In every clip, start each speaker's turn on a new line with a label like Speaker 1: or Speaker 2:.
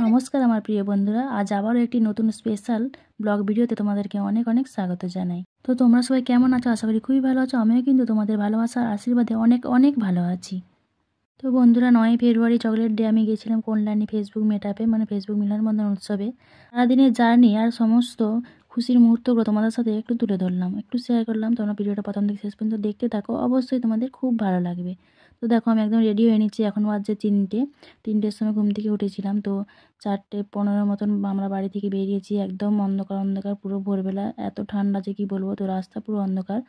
Speaker 1: নমস্কার আমার প্রিয় বন্ধুরা, আজ আবারও একটি নতুন স্পেশাল ব্লগ ভিডিওতে তোমাদেরকে অনেক অনেক স্বাগত জানাই। তো তোমরা সবাই কেমন আছো? আশা করি খুবই ভালো আছো। আমিও কিন্তু তোমাদের ভালোবাসার আশীর্বাদে অনেক অনেক ভালো আছি। তো বন্ধুরা, 9 ফেব্রুয়ারি চকলেট ডে আমি গেছিলাম কল্যাণী ফেসবুক মিটআপে, মানে ফেসবুক মিলনবন্ধন উৎসবে। সারাদিনের জার্নি আর সমস্ত খুশির মুহূর্তগুলো তোমাদের সাথে একটু তুলে ধরলাম, একটু শেয়ার করলাম। তোমরা ভিডিওটা প্রথম থেকে শেষ পর্যন্ত দেখতে থাকো, অবশ্যই তোমাদের খুব ভালো লাগবে। তো দেখো, আমি একদম রেডি হয়ে নিচ্ছি। এখন বাজছে 3টের সময় ঘুম থেকে উঠেছিলাম। তো 4:15 মতন আমরা বাড়ি থেকে বেরিয়েছি। একদম অন্ধকার অন্ধকার, পুরো ভোরবেলা, এত ঠান্ডা যে কি বলবো। তো রাস্তা পুরো অন্ধকার।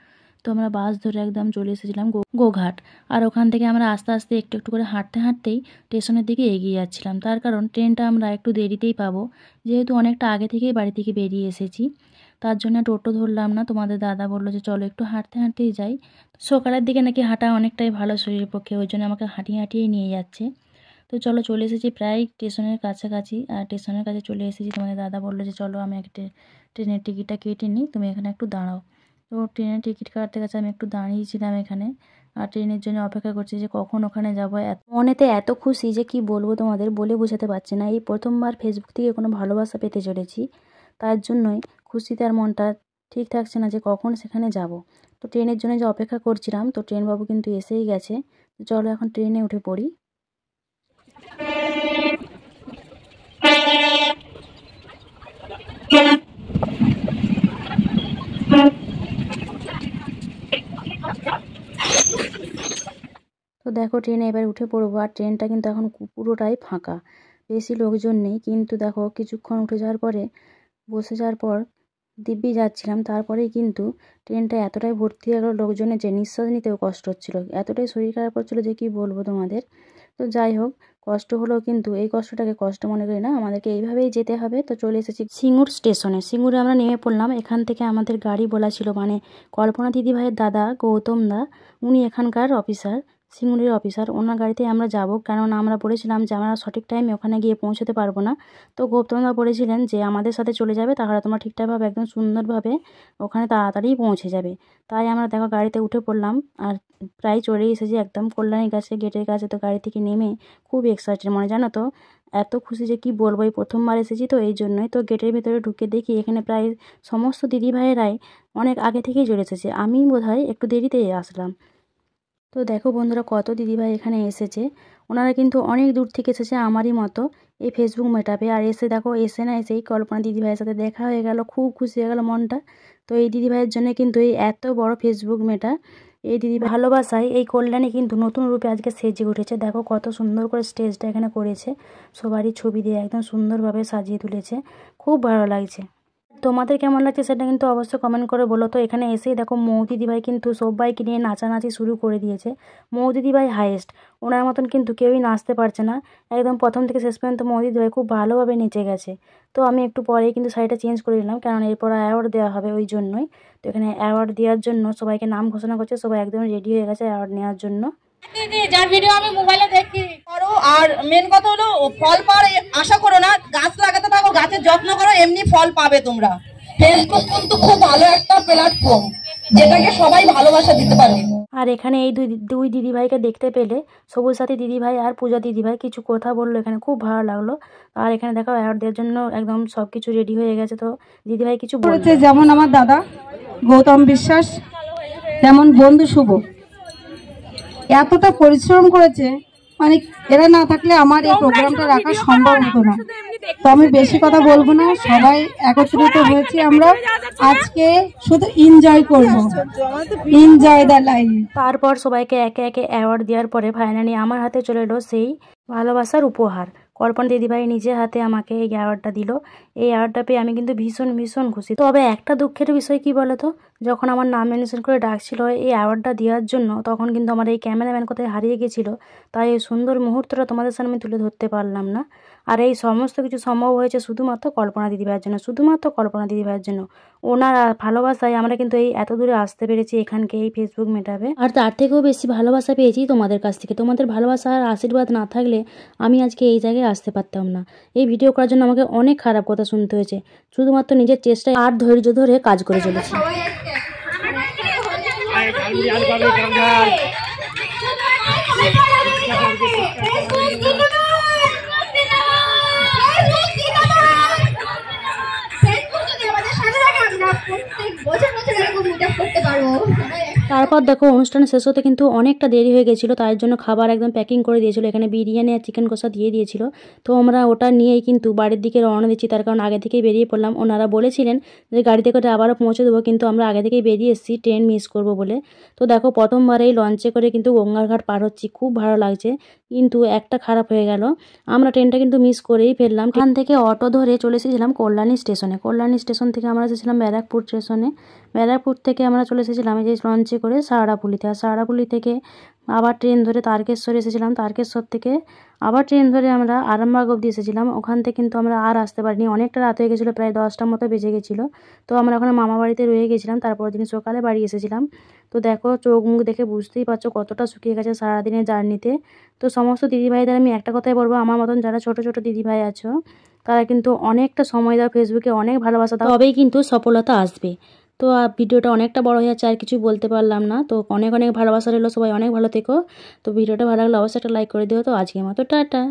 Speaker 1: তো আমরা বাস ধরে একদম চলে এসেছিলাম গোঘাট। আর ওখান থেকে আমরা আস্তে আস্তে একটু একটু করে হাঁটতে হাঁটতেই স্টেশনের দিকে এগিয়ে যাচ্ছিলাম। তার কারণ ট্রেনটা আমরা একটু দেরিতেই পাবো, যেহেতু অনেকটা আগে থেকেই বাড়ি থেকে বেরিয়ে এসেছি। তার জন্য টোটো ধরলাম না। তোমাদের দাদা বললো যে চলো একটু হাঁটতে হাঁটতেই যাই। সকালের দিকে নাকি হাঁটা অনেকটাই ভালো শরীরের পক্ষে, ওই জন্য আমাকে হাঁটিয়ে হাঁটিয়ে নিয়ে যাচ্ছে। তো চলো, চলে এসেছি প্রায় স্টেশনের কাছাকাছি। আর স্টেশনের কাছে চলে এসেছি। তোমাদের দাদা বললো যে চলো আমি একটা ট্রেনের টিকিটটা কেটে নিই, তুমি এখানে একটু দাঁড়াও। তো ট্রেনের টিকিট কাটতে গেছে, আমি একটু দাঁড়িয়েছিলাম এখানে। আর ট্রেনের জন্য অপেক্ষা করছি যে কখন ওখানে যাবো। মনেতে এত খুশি যে কি বলবো, তোমাদের বলে বোঝাতে পারছি না। এই প্রথমবার ফেসবুক থেকে কোনো ভালোবাসা পেতে চলেছি, তার জন্যই খুশিতে আর মনটা ঠিক থাকছে না যে কখন সেখানে যাব। তো ট্রেনের জন্য যে অপেক্ষা করছিলাম, তো ট্রেন বাবু কিন্তু এসেই গেছে। তো চলো এখন ট্রেনে উঠে পড়ি। তো দেখো, ট্রেনে এবার উঠে পড়বো। আর ট্রেনটা কিন্তু এখন পুরোটাই ফাঁকা, বেশি লোকজন নেই। কিন্তু দেখো, কিছুক্ষণ উঠে যাওয়ার পরে, বসে যাওয়ার পর দিব্যি যাচ্ছিলাম, তারপরেই কিন্তু ট্রেনটা এতটাই ভর্তি হয়ে গেলো লোকজনের যে নিঃশ্বাস নিতেও কষ্ট হচ্ছিলো। এতটাই শরীর খারাপ করছিলো যে কি বলবো তোমাদের। তো যাই হোক, কষ্ট হলেও কিন্তু এই কষ্টটাকে কষ্ট মনে করি না, আমাদেরকে এইভাবেই যেতে হবে। তো চলে এসেছি সিঙ্গুর স্টেশনে। সিঙ্গুরে আমরা নেমে পড়লাম। এখান থেকে আমাদের গাড়ি বলা ছিল, মানে কল্পনা দিদিভাইয়ের দাদা গৌতম দা, উনি এখানকার অফিসার, সিঙ্গুরের অফিসার, ওনার গাড়িতে আমরা যাব। কারণ আমরা বলেছিলাম যে আমরা সঠিক টাইমে ওখানে গিয়ে পৌঁছতে পারবো না। তো গৌতমদা বলেছিলেন যে আমাদের সাথে চলে যাবে, তাহলে তোমরা ঠিকঠাকভাবে একদম সুন্দরভাবে ওখানে তাড়াতাড়ি পৌঁছে যাবে। তাই আমরা দেখো গাড়িতে উঠে পড়লাম। আর প্রায় চলেই এসেছি একদম কল্যাণীর কাছে, গেটের কাছে। তো গাড়ি থেকে নেমে খুব এক্সাইটেড মনে, জানো তো, এত খুশি যে কি বলবো। এই প্রথমবার এসেছি তো এই জন্যই। তো গেটের ভেতরে ঢুকে দেখি এখানে প্রায় সমস্ত দিদিভাইয়েরাই অনেক আগে থেকেই চলে এসেছে। আমি বোধহয় একটু দেরিতে আসলাম। তো দেখো বন্ধুরা, কত দিদিভাই এখানে এসেছে। ওনারা কিন্তু অনেক দূর থেকে এসেছে আমারই মতো এই ফেসবুক মিটআপে। আর এসে দেখো, এসে না এসেই কল্পনা দিদিভাইয়ের সাথে দেখা হয়ে গেল, খুব খুশি হয়ে গেল মনটা। তো এই দিদিভাইয়ের জন্য কিন্তু এই এত বড় ফেসবুক মিটআপ, এই দিদি ভালোবাসায় এই কল্যাণী কিন্তু নতুন রূপে আজকে সেজে উঠেছে। দেখো কত সুন্দর করে স্টেজটা এখানে করেছে, সবারই ছবি দিয়ে একদম সুন্দরভাবে সাজিয়ে তুলেছে, খুব ভালো লাগছে। তোমাদের কেমন লাগছে সেটা কিন্তু অবশ্যই কমেন্ট করে বলো। তো এখানে এসেই দেখো মৌ দিদিভাই কিন্তু সবাইকে নিয়ে নাচানাচি শুরু করে দিয়েছে। মৌ দিদিভাই হাইয়েস্ট, ওনার মতন কিন্তু কেউই নাচতে পারছে না। একদম প্রথম থেকে শেষ পর্যন্ত মৌ দিদিভাই খুব ভালোভাবে নেচে গেছে। তো আমি একটু পরেই কিন্তু শাড়িটা চেঞ্জ করে নিলাম, কারণ এরপর অ্যাওয়ার্ড দেওয়া হবে, ওই জন্যই। তো এখানে অ্যাওয়ার্ড দেওয়ার জন্য সবাইকে নাম ঘোষণা করছে, সবাই একদম রেডি হয়ে গেছে অ্যাওয়ার্ড নেওয়ার জন্য।
Speaker 2: যার ভিডিও আমি মোবাইলে দেখি করো। আর মেন কথা হলো ফল পাওয়ার আশা করো না, গাছ লাগাতে থাকো, গাছের যত্ন করো, এমনি ফল পাবে তোমরা। ফেসবুক কিন্তু খুব ভালো একটা প্ল্যাটফর্ম, যেটাকে সবাই ভালোবাসা দিতে পারে।
Speaker 1: আর এখানে এই দুই দিদিভাইকে দেখতে পেলে, সবুজ সাথী দিদিভাই আর পূজা দিদিভাই কিছু কথা বললো, এখানে খুব ভালো লাগলো। আর এখানে দেখো অ্যাওয়ার্ড দেওয়ার জন্য একদম সব কিছু রেডি হয়ে গেছে। তো দিদিভাই কিছু বলেছে,
Speaker 3: যেমন আমার দাদা গৌতম বিশ্বাস, তেমন বন্ধু শুভ, এতটা পরিশ্রম করেছে, মানে এরা না থাকলে আমার এই প্রোগ্রামটা রাখা সম্ভব হতো না। তো আমি বেশি কথা বলবো না, সবাই একত্রিত হয়েছি আমরা আজকে, শুধু এনজয় করব, এনজয় দ্য লাইফ।
Speaker 1: তারপর সবাইকে একে একে অ্যাওয়ার্ড দেওয়ার পরে ফাইনালি আমার হাতে চলে এলো সেই ভালোবাসার উপহার। কল্পনা দিদিভাই নিজের হাতে আমাকে এই অ্যাওয়ার্ডটা দিল। এই অ্যাওয়ার্ডটা পেয়ে আমি কিন্তু ভীষণ ভীষণ খুশি। তবে একটা দুঃখের বিষয় কি বলতো, যখন আমার নাম মেনশন করে ডাকছিল এই অ্যাওয়ার্ডটা দেওয়ার জন্য, তখন কিন্তু আমার এই ক্যামেরাম্যান কোথায় হারিয়ে গেছিলো। তাই এই সুন্দর মুহূর্তটা তোমাদের সামনে তুলে ধরতে পারলাম না। আর এই সমস্ত কিছু সম্ভব হয়েছে শুধুমাত্র কল্পনা দিদিভাইয়ের জন্য, শুধুমাত্র কল্পনা দিদিভাইয়ের জন্য। ওনার ভালোবাসায় আমরা কিন্তু এই এত দূরে আসতে পেরেছি এখানকে, এই ফেসবুক মেটাবে। আর তার থেকেও বেশি ভালোবাসা পেয়েছি তোমাদের কাছ থেকে। তোমাদের ভালোবাসা আর আশীর্বাদ না থাকলে আমি আজকে এই জায়গায় আসতে পারতাম না। এই ভিডিও করার জন্য আমাকে অনেক খারাপ কথা শুনতে হয়েছে, শুধুমাত্র নিজের চেষ্টায় আর ধৈর্য ধরে কাজ করে চলেছি। তারপর দেখো অনুষ্ঠান শেষ হতে কিন্তু অনেকটা দেরি হয়ে গেছিলো, তার জন্য খাবার একদম প্যাকিং করে দিয়েছিল। এখানে বিরিয়ানি আর চিকেন কষা দিয়ে দিয়েছিল। তো আমরা ওটা নিয়েই কিন্তু বাড়ির দিকে রওনা দিচ্ছি, তার কারণ আগে থেকেই বেরিয়ে পড়লাম। ওনারা বলেছিলেন যে গাড়িতে করে আবারও পৌঁছে দেবো, কিন্তু আমরা আগে থেকেই বেরিয়ে এসেছি ট্রেন মিস করব বলে। তো দেখো প্রথমবার এই লঞ্চে করে কিন্তু গঙ্গার ঘাট পার হচ্ছি, খুব ভালো লাগছে। কিন্তু একটা খারাপ হয়ে গেল, আমরা ট্রেনটা কিন্তু মিস করেই ফেললাম। এখান থেকে অটো ধরে চলে এসেছিলাম কল্যাণী স্টেশনে। কল্যাণী স্টেশন থেকে আমরা এসেছিলাম ব্যারাকপুর স্টেশনে। ব্যারাকপুর থেকে আমরা চলে এসেছিলাম এই যে লঞ্চে করে সারাডাপুলিতে। আর সারাডাপুলি থেকে আবার ট্রেন ধরে তারকেশ্বর এসেছিলাম। তারকেশ্বর থেকে আবার ট্রেন ধরে আমরা আরামবাগ অবধি এসেছিলাম। ওখান থেকে কিন্তু আমরা আর আসতে পারিনি, অনেকটা রাত হয়ে গেছিলো, প্রায় 10টার মতো বেজে গেছিলো। তো আমরা ওখানে মামা বাড়িতে রয়ে গেছিলাম, তারপর দিন সকালে বাড়ি এসেছিলাম। তো দেখো চোখ মুখ দেখে বুঝতেই পারছো কতটা শুকিয়ে গেছে সারাদিনের জার্নিতে। তো সমস্ত দিদিভাইদের আমি একটা কথাই বলবো, আমার মতন যারা ছোট ছোট দিদিভাই আছো তারা কিন্তু অনেকটা সময় দাও, ফেসবুকে অনেক ভালোবাসা দাও, তবেই কিন্তু সফলতা আসবে। তো ভিডিওটা অনেকটা বড় হয়ে যাচ্ছে, আর কিছু বলতে পারলাম না। তো অনেক অনেক ভালোবাসা রইলো, সবাই অনেক ভালো থেকো। তো ভিডিওটা ভালো লাগলে অবশ্যই একটা লাইক করে দিও। তো আজকের মতো টাটা।